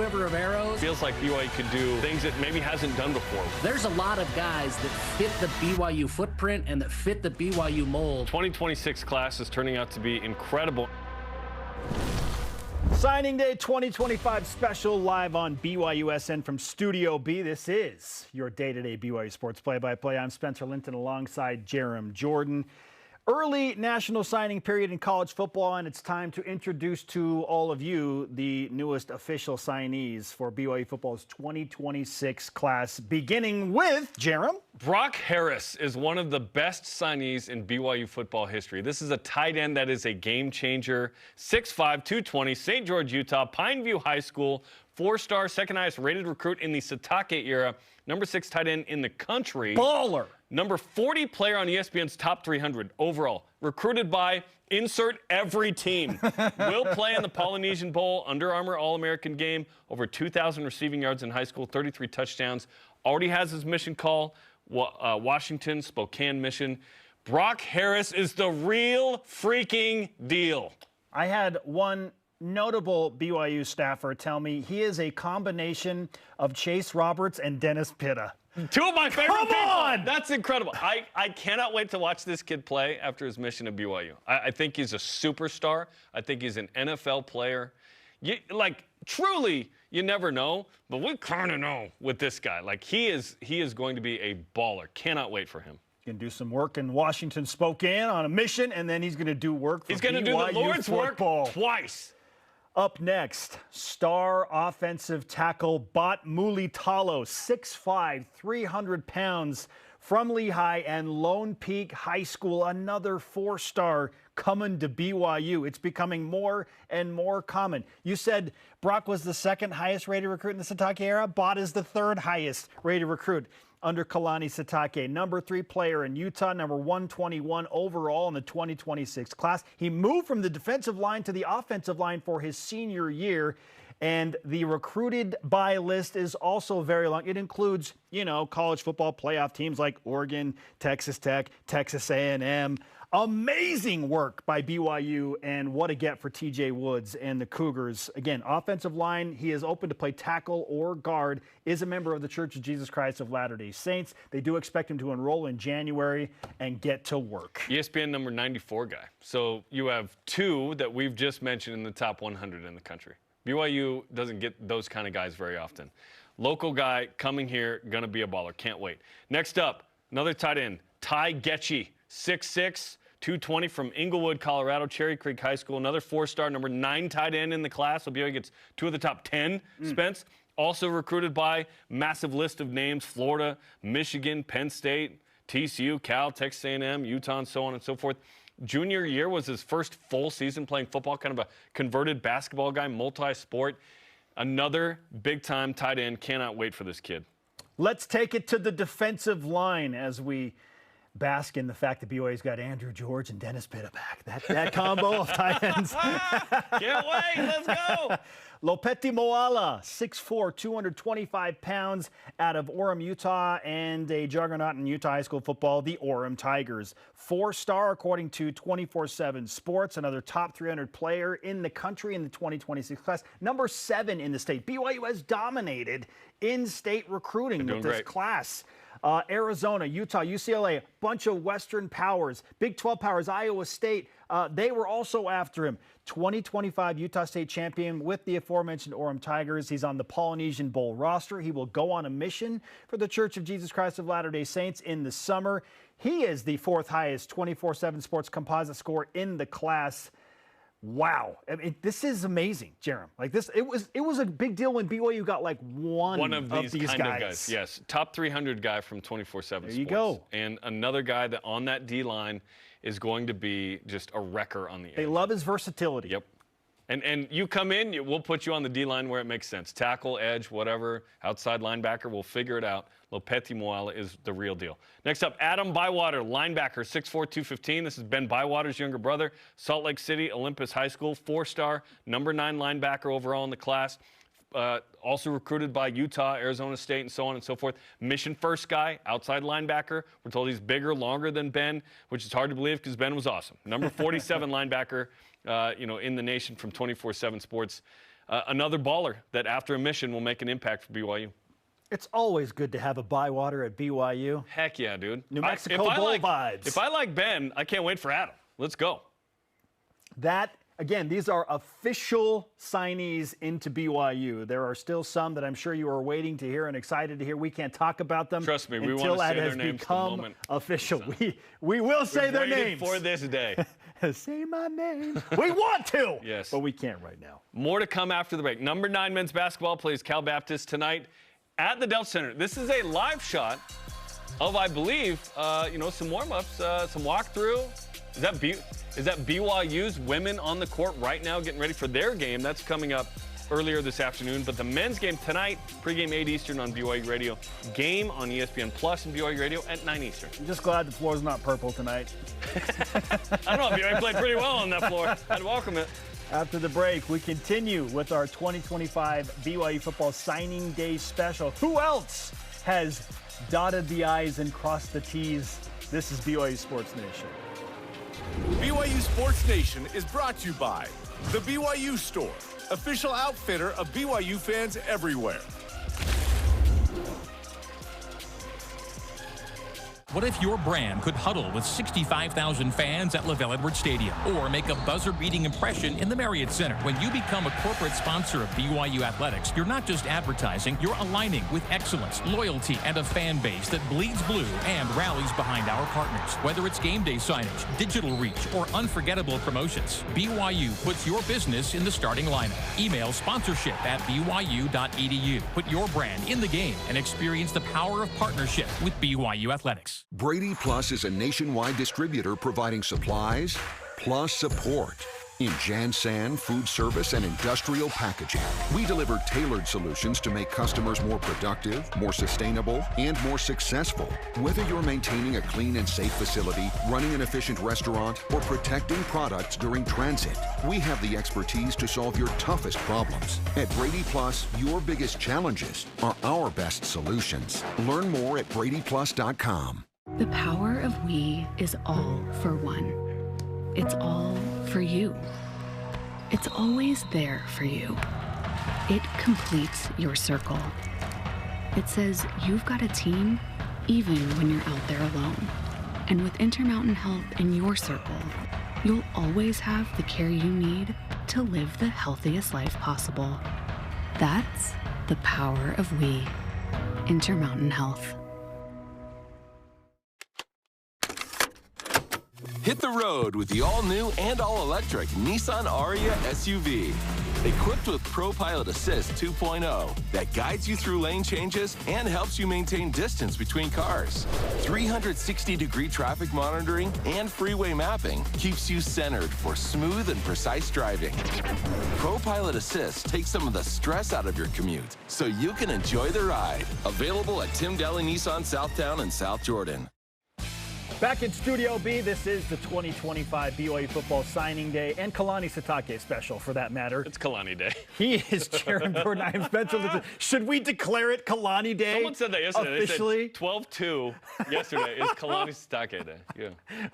quiver of arrows. Feels like BYU could do things that maybe hasn't done before. There's a lot of guys that fit the BYU footprint and that fit the BYU mold. 2026 class is turning out to be incredible. Signing Day 2025 special live on BYUSN from Studio B. This is your day-to-day BYU sports play-by-play. I'm Spencer Linton alongside Jarom Jordan. Early national signing period in college football, and it's time to introduce to all of you the newest official signees for BYU football's 2026 class, beginning with Jarom. Brock Harris is one of the best signees in BYU football history. This is a tight end that is a game changer. 6'5", 220, St. George, Utah, Pineview High School, 4-star, second highest rated recruit in the Satake era, number 6 tight end in the country. Baller. Number 40 player on ESPN's top 300 overall. Recruited by insert every team. Will play in the Polynesian Bowl, Under Armour All-American game, over 2,000 receiving yards in high school, 33 touchdowns. Already has his mission call, Washington, Spokane mission. Brock Harris is the real freaking deal. I had one notable BYU staffer tell me he is a combination of Chase Roberts and Dennis Pitta. Two of my favorite people. Come on! That's incredible. I cannot wait to watch this kid play after his mission at BYU. I think he's a superstar. I think he's an NFL player. Truly, you never know, but we kind of know with this guy. Like, he is going to be a baller. Cannot wait for him. He's going to do some work in Washington, Spokane on a mission, and then he's going to do work for BYU football. He's going to do the Lord's work twice. Up next, star offensive tackle Bot Mulitalo, 6'5", 300 pounds, from Lehigh and Lone Peak High School, another 4-star coming to BYU. It's becoming more and more common. You said Brock was the second highest rated recruit in the Satake era. Bot is the third highest rated recruit under Kalani Sitake. Number 3 player in Utah, number 121 overall in the 2026 class. He moved from the defensive line to the offensive line for his senior year. And the recruited by list is also very long. It includes, college football playoff teams like Oregon, Texas Tech, Texas A&M. Amazing work by BYU, and what a get for TJ Woods and the Cougars. Again, offensive line, he is open to play tackle or guard, is a member of the Church of Jesus Christ of Latter-day Saints. They do expect him to enroll in January and get to work. ESPN number 94 guy. So you have 2 that we've just mentioned in the top 100 in the country. BYU doesn't get those kind of guys very often. Local guy coming here, going to be a baller. Can't wait. Next up, another tight end, Ty Getchie, 6'6", 220 from Inglewood, Colorado, Cherry Creek High School. Another 4-star, number 9 tight end in the class. So BYU gets 2 of the top 10, Spence. Also recruited by massive list of names, Florida, Michigan, Penn State, TCU, Cal, Texas A&M, Utah, and so on and so forth. Junior year was his first full season playing football, kind of a converted basketball guy, multi-sport. Another big-time tight end. Cannot wait for this kid. Let's take it to the defensive line as we bask in the fact that BYU's got Andrew George and Dennis Pitta back. That combo of tight ends. Can't wait. Let's go. Lopeti Moala, 6'4", 225 pounds, out of Orem, Utah, and a juggernaut in Utah high school football, the Orem Tigers. 4-star, according to 24/7 Sports, another top 300 player in the country in the 2026 class. Number 7 in the state. BYU has dominated in-state recruiting with this class. Arizona, Utah, UCLA, bunch of Western powers, Big 12 powers, Iowa State, they were also after him. 2025 Utah State champion with the aforementioned Orem Tigers. He's on the Polynesian Bowl roster. He will go on a mission for the Church of Jesus Christ of Latter-day Saints in the summer. He is the 4th highest 24/7 Sports composite score in the class. Wow. I mean, this is amazing, Jarom. Like this, it was a big deal when BYU got like one of these kind guys. Of guys. Yes, top 300 guy from 24/7 Sports. There you go. And another guy that on that D-line is going to be just a wrecker on the edge. They love his versatility. Yep. And you come in, we'll put you on the D-line where it makes sense. Tackle, edge, whatever, outside linebacker, we'll figure it out. Lopeti Moala is the real deal. Next up, Adam Bywater, linebacker, 6'4", 215. This is Ben Bywater's younger brother, Salt Lake City, Olympus High School, 4-star, number 9 linebacker overall in the class. Also recruited by Utah, Arizona State, and so on and so forth. Mission first guy, outside linebacker. We're told he's bigger, longer than Ben, which is hard to believe because Ben was awesome. Number 47 linebacker, in the nation from 24/7 Sports. another baller that after a mission will make an impact for BYU. It's always good to have a Bywater at BYU. Heck yeah, dude. New Mexico Bowl vibes. If I like Ben, I can't wait for Adam. Let's go. Again, these are official signees into BYU. There are still some that I'm sure you are waiting to hear and excited to hear. We can't talk about them. Trust me, we want until to say that their has names become the moment. official. We will say their names for this day. Say my name. We want to. Yes. But we can't right now. More to come after the break. Number 9 men's basketball plays Cal Baptist tonight at the Delt Center. This is a live shot of, I believe, some warm-ups, some walkthrough. Is that BYU's women on the court right now getting ready for their game? That's coming up earlier this afternoon. But the men's game tonight, pregame 8 Eastern on BYU Radio. Game on ESPN Plus and BYU Radio at 9 Eastern. I'm just glad the floor's not purple tonight. I don't know. BYU played pretty well on that floor. I'd welcome it. After the break, we continue with our 2025 BYU football signing day special. Who else has dotted the I's and crossed the T's? This is BYU Sports Nation. BYU Sports Nation is brought to you by the BYU Store, official outfitter of BYU fans everywhere. What if your brand could huddle with 65,000 fans at LaVell Edwards Stadium or make a buzzer-beating impression in the Marriott Center? When you become a corporate sponsor of BYU Athletics, you're not just advertising, you're aligning with excellence, loyalty, and a fan base that bleeds blue and rallies behind our partners. Whether it's game day signage, digital reach, or unforgettable promotions, BYU puts your business in the starting lineup. Email sponsorship@byu.edu. Put your brand in the game and experience the power of partnership with BYU Athletics. Brady Plus is a nationwide distributor providing supplies plus support in Jansan, food service, and industrial packaging. We deliver tailored solutions to make customers more productive, more sustainable, and more successful. Whether you're maintaining a clean and safe facility, running an efficient restaurant, or protecting products during transit, we have the expertise to solve your toughest problems. At Brady Plus, your biggest challenges are our best solutions. Learn more at bradyplus.com. The power of we is all for one. It's all for you. It's always there for you. It completes your circle. It says you've got a team even when you're out there alone. And with Intermountain Health in your circle, you'll always have the care you need to live the healthiest life possible. That's the power of we. Intermountain Health. Hit the road with the all-new and all-electric Nissan Ariya SUV. Equipped with ProPilot Assist 2.0 that guides you through lane changes and helps you maintain distance between cars. 360-degree traffic monitoring and freeway mapping keeps you centered for smooth and precise driving. ProPilot Assist takes some of the stress out of your commute so you can enjoy the ride. Available at Tim Daly Nissan Southtown and South Jordan. Back in Studio B, this is the 2025 BYU Football Signing Day and Kalani Sitake special, for that matter. It's Kalani Day. He is Jarom Jordan. I'm Spencer. Should we declare it Kalani Day? Someone said that yesterday. Officially? They said 12-2 yesterday is Kalani Sitake Day. Yeah.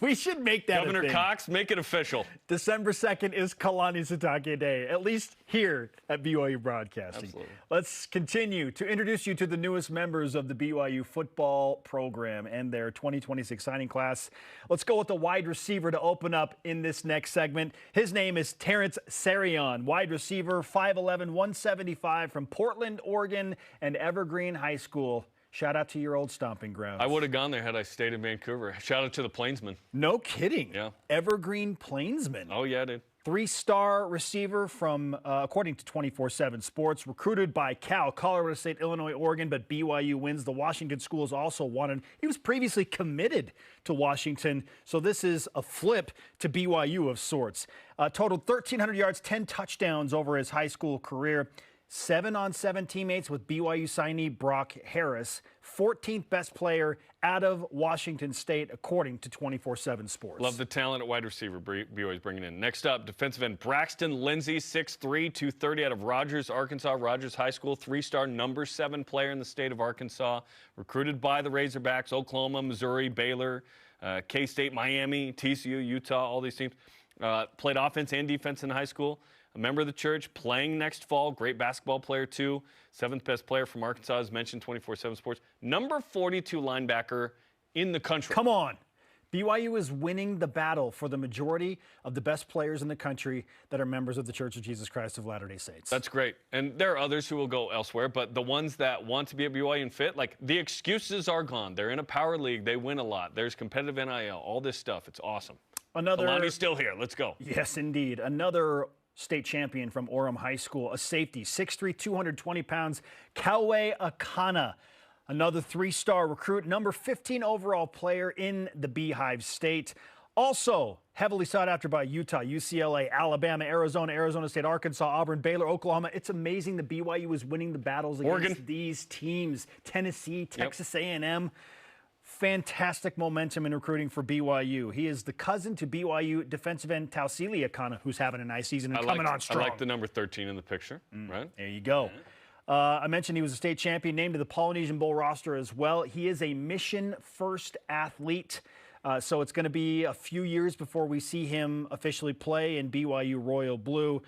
We should make that Governor a thing. Cox, make it official. December 2nd is Kalani Sitake Day, at least here at BYU Broadcasting. Absolutely. Let's continue to introduce you to the newest members of the BYU football program and their 2026 signing class. Let's go with the wide receiver to open up in this next segment. His name is Terrence Sarion, wide receiver, 5'11", 175 from Portland, Oregon, and Evergreen High School. Shout out to your old stomping grounds. I would have gone there had I stayed in Vancouver. Shout out to the Plainsmen. No kidding. Yeah. Evergreen Plainsmen. Oh, yeah, dude. 3-star receiver from, according to 24/7 Sports, recruited by Cal, Colorado State, Illinois, Oregon, but BYU wins. The Washington schools also wanted. He was previously committed to Washington, so this is a flip to BYU of sorts. Totaled 1,300 yards, 10 touchdowns over his high school career. 7-on-7 teammates with BYU signee Brock Harris, 14th best player out of Washington State, according to 24/7 Sports. Love the talent at wide receiver BYU's bringing in. Next up, defensive end Braxton Lindsey, 6'3", 230 out of Rogers, Arkansas. Rogers High School, 3-star, number 7 player in the state of Arkansas. Recruited by the Razorbacks, Oklahoma, Missouri, Baylor, K-State, Miami, TCU, Utah, all these teams. Played offense and defense in high school. a member of the church, playing next fall, great basketball player too, 7th best player from Arkansas, as mentioned, 24/7 Sports, number 42 linebacker in the country. Come on. BYU is winning the battle for the majority of the best players in the country that are members of the Church of Jesus Christ of Latter-day Saints. That's great. And there are others who will go elsewhere, but the ones that want to be at BYU and fit, like, the excuses are gone. They're in a power league. They win a lot. There's competitive NIL, all this stuff. It's awesome. Kalani's still here. Let's go. Yes, indeed. Another state champion from Orem High School, a safety, 6'3", 220 pounds, Kaue Akana. Another 3-star recruit, number 15 overall player in the Beehive State. Also heavily sought after by Utah, UCLA, Alabama, Arizona, Arizona State, Arkansas, Auburn, Baylor, Oklahoma. It's amazing the BYU is winning the battles against Oregon. these teams. Tennessee, Texas A&M. Fantastic momentum in recruiting for BYU. He is the cousin to BYU defensive end Tausili Akana, who's having a nice season and coming on strong. I like the number 13 in the picture, right? There you go. I mentioned he was a state champion, named to the Polynesian Bowl roster as well. He is a mission-first athlete, so it's going to be a few years before we see him officially play in BYU Royal Blue.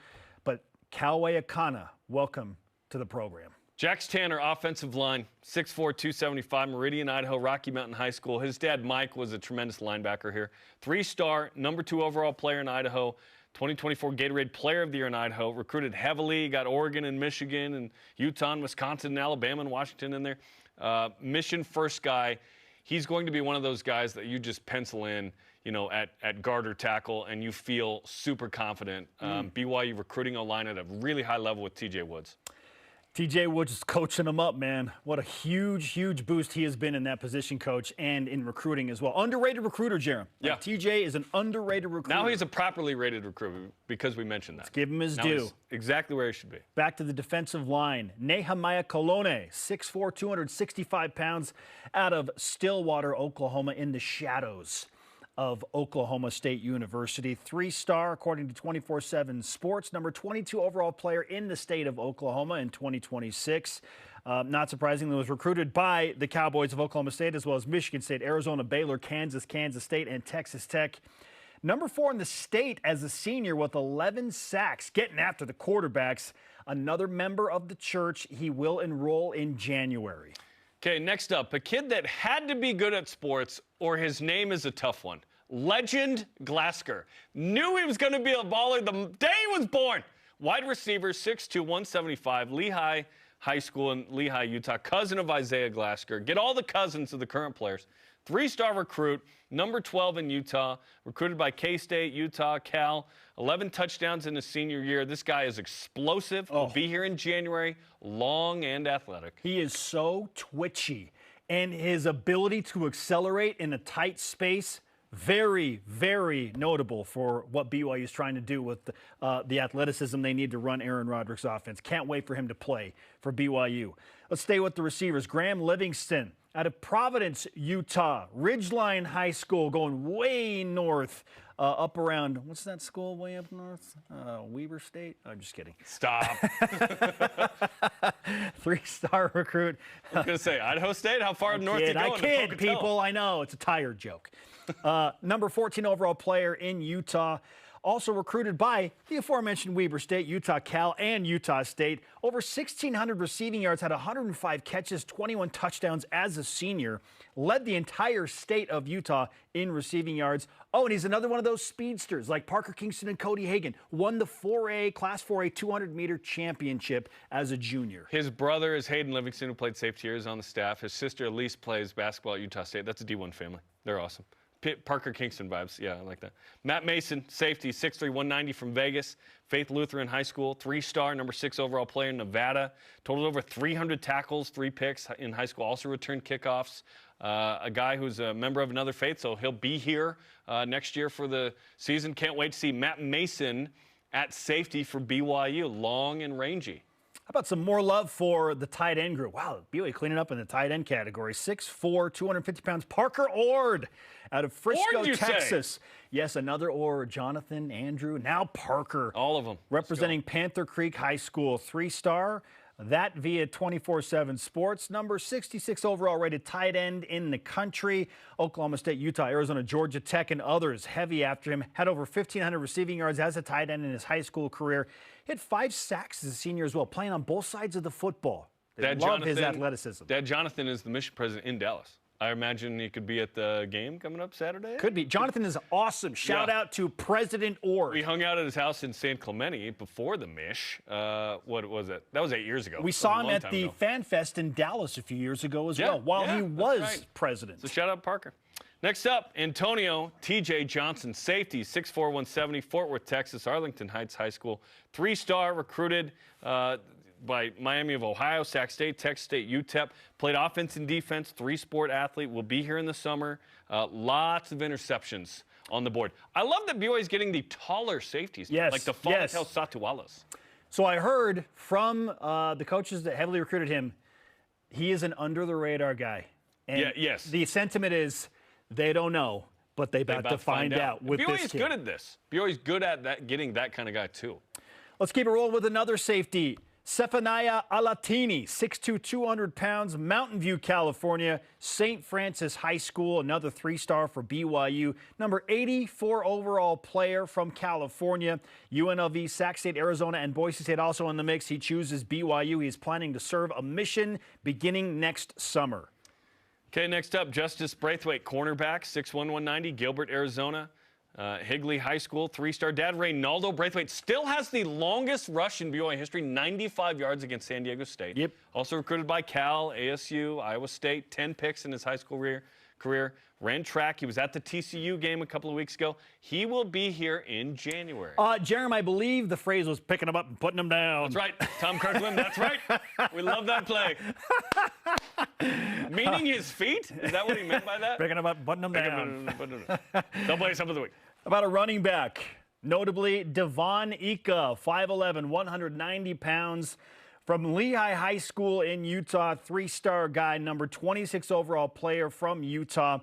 But Kaue Akana, welcome to the program. Jax Tanner, offensive line, 6'4", 275, Meridian, Idaho, Rocky Mountain High School. His dad, Mike, was a tremendous linebacker here. 3-star, number 2 overall player in Idaho. 2024 Gatorade Player of the Year in Idaho, recruited heavily, got Oregon and Michigan and Utah and Wisconsin and Alabama and Washington in there. Mission first guy. He's going to be one of those guys that you just pencil in, you know, at guard or tackle, and you feel super confident. BYU recruiting O-line at a really high level with TJ Woods. TJ Woods is coaching him up, man. What a huge, huge boost he has been in that position, coach, and in recruiting as well. Underrated recruiter, Jarom. Yeah. TJ is an underrated recruiter. Now he's a properly rated recruiter because we mentioned that. Let's give him his now due. He's exactly where he should be. Back to the defensive line. Nehemiah Colone, 6'4", 265 pounds, out of Stillwater, Oklahoma, in the shadows of Oklahoma State University. 3-star, according to 24/7 Sports, number 22 overall player in the state of Oklahoma in 2026. Not surprisingly, was recruited by the Cowboys of Oklahoma State, as well as Michigan State, Arizona, Baylor, Kansas State, and Texas Tech. Number 4 in the state as a senior with 11 sacks, getting after the quarterbacks. Another member of the church. He will enroll in January. Okay, next up, a kid that had to be good at sports, or his name is a tough one. Legend Glasker. Knew he was going to be a baller the day he was born. Wide receiver, 6'2", 175, Lehigh High School in Lehigh, Utah. Cousin of Isaiah Glasker. Get all the cousins of the current players. 3-star recruit, number 12 in Utah, recruited by K-State, Utah, Cal. 11 touchdowns in his senior year. This guy is explosive. He'll be here in January, long and athletic. He is so twitchy, and his ability to accelerate in a tight space, very, very notable for what BYU is trying to do with the athleticism they need to run Aaron Roderick's offense. Can't wait for him to play for BYU. Let's stay with the receivers. Graham Livingston out of Providence, Utah. Ridgeline High School, going way north, up around, what's that school way up north? Weber State? I'm just kidding. Stop. 3-star recruit. I was going to say, Idaho State? How far north you going? I kid, people. I know. It's a tired joke. Number 14 overall player in Utah. Also recruited by the aforementioned Weber State, Utah Cal, and Utah State. Over 1,600 receiving yards, had 105 catches, 21 touchdowns as a senior. Led the entire state of Utah in receiving yards. Oh, and he's another one of those speedsters like Parker Kingston and Cody Hagan. Won the Class 4A 200-meter championship as a junior. His brother is Hayden Livingston, who played safety here, is on the staff. His sister, Elise, plays basketball at Utah State. That's a D1 family. They're awesome. Parker Kingston vibes. Yeah, I like that. Matt Mason, safety, 6'3", 190 from Vegas. Faith Lutheran High School, 3-star, number 6 overall player in Nevada. Totaled over 300 tackles, 3 picks in high school. Also returned kickoffs. A guy who's a member of another faith, so he'll be here next year for the season. Can't wait to see Matt Mason at safety for BYU. Long and rangy. How about some more love for the tight end group? Wow, BYU cleaning up in the tight end category. 6'4", 250 pounds, Parker Ord out of Frisco, Texas. Yes, another Ord, Jonathan, Andrew, now Parker. All of them. Representing Panther Creek High School, 3-star. That via 24/7 Sports. Number 66 overall rated tight end in the country. Oklahoma State, Utah, Arizona, Georgia Tech, and others heavy after him. Had over 1,500 receiving yards as a tight end in his high school career. Hit 5 sacks as a senior as well, playing on both sides of the football. They love his athleticism. Dad Jonathan is the mission president in Dallas. I imagine he could be at the game coming up Saturday. Could be. Jonathan is awesome. Shout out to President Ord. We hung out at his house in San Clemente before the Mish. What was it? That was 8 years ago. We saw him at the Fan Fest in Dallas a few years ago as well, while he was president. So shout out Parker. Next up, Antonio T.J. Johnson, safety, 6'4", 170, Fort Worth, Texas, Arlington Heights High School. 3-star recruited by Miami of Ohio, Sac State, Texas State, UTEP. Played offense and defense, 3-sport athlete. Will be here in the summer. Lots of interceptions on the board. I love that BYU is getting the taller safeties, like the Falatel Satualas. So I heard from the coaches that heavily recruited him, he is an under-the-radar guy. And the sentiment is they don't know, but they're about to find out with this kid. BYU's good at this. BYU's good at getting that kind of guy, too. Let's keep it rolling with another safety. Zephaniah Alatini, 6'2", 200 pounds, Mountain View, California, St. Francis High School, another 3-star for BYU. Number 84 overall player from California. UNLV, Sac State, Arizona, and Boise State also in the mix. He chooses BYU. He is planning to serve a mission beginning next summer. Okay, next up, Justice Braithwaite, cornerback, 6'1", 190, Gilbert, Arizona. Higley High School, 3-star. Dad Reynaldo Braithwaite still has the longest rush in BYU history, 95 yards against San Diego State. Yep. Also recruited by Cal, ASU, Iowa State, 10 picks in his high school career. Ran track. He was at the TCU game a couple of weeks ago. He will be here in January. Jarom, I believe the phrase was picking him up and putting him down. That's right. Tom Kirkland, that's right. We love that play. Meaning his feet? Is that what he meant by that? Picking him up and putting him down. Don't play some of the week. About a running back, notably Devon Ika, 5'11", 190 pounds, from Lehigh High School in Utah, 3-star guy, number 26 overall player from Utah.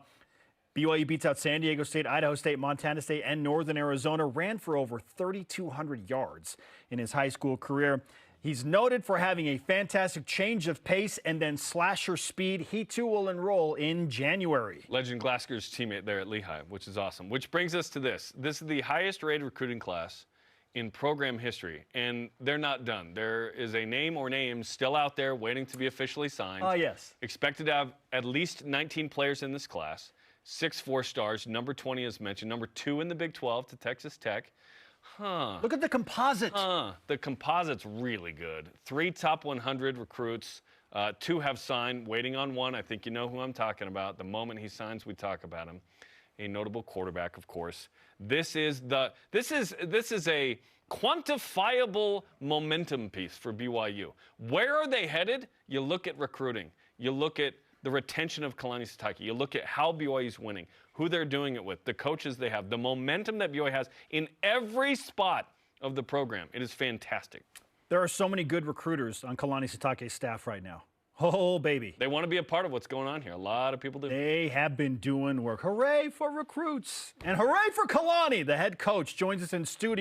BYU beats out San Diego State, Idaho State, Montana State, and Northern Arizona. Ran for over 3,200 yards in his high school career. He's noted for having a fantastic change of pace and then slasher speed. He, too, will enroll in January. Legend Glasker's teammate there at Lehigh, which is awesome. Which brings us to this. This is the highest-rated recruiting class in program history, and they're not done. There is a name or names still out there waiting to be officially signed. Yes. Expected to have at least 19 players in this class. 6 4-stars, number 20 as mentioned, number 2 in the Big 12 to Texas Tech. Look at the composite. The composite's really good. 3 top 100 recruits. 2 have signed, waiting on 1. I think you know who I'm talking about. The moment he signs, we talk about him. A notable quarterback, of course. This is a quantifiable momentum piece for BYU. Where are they headed? You look at recruiting. You look at the retention of Kalani Sitake. You look at how BYU's winning, who they're doing it with, the coaches they have, the momentum that BYU has in every spot of the program. It is fantastic. There are so many good recruiters on Kalani Sitake's staff right now. Oh, baby. They want to be a part of what's going on here. A lot of people do. They have been doing work. Hooray for recruits. And hooray for Kalani. The head coach joins us in studio.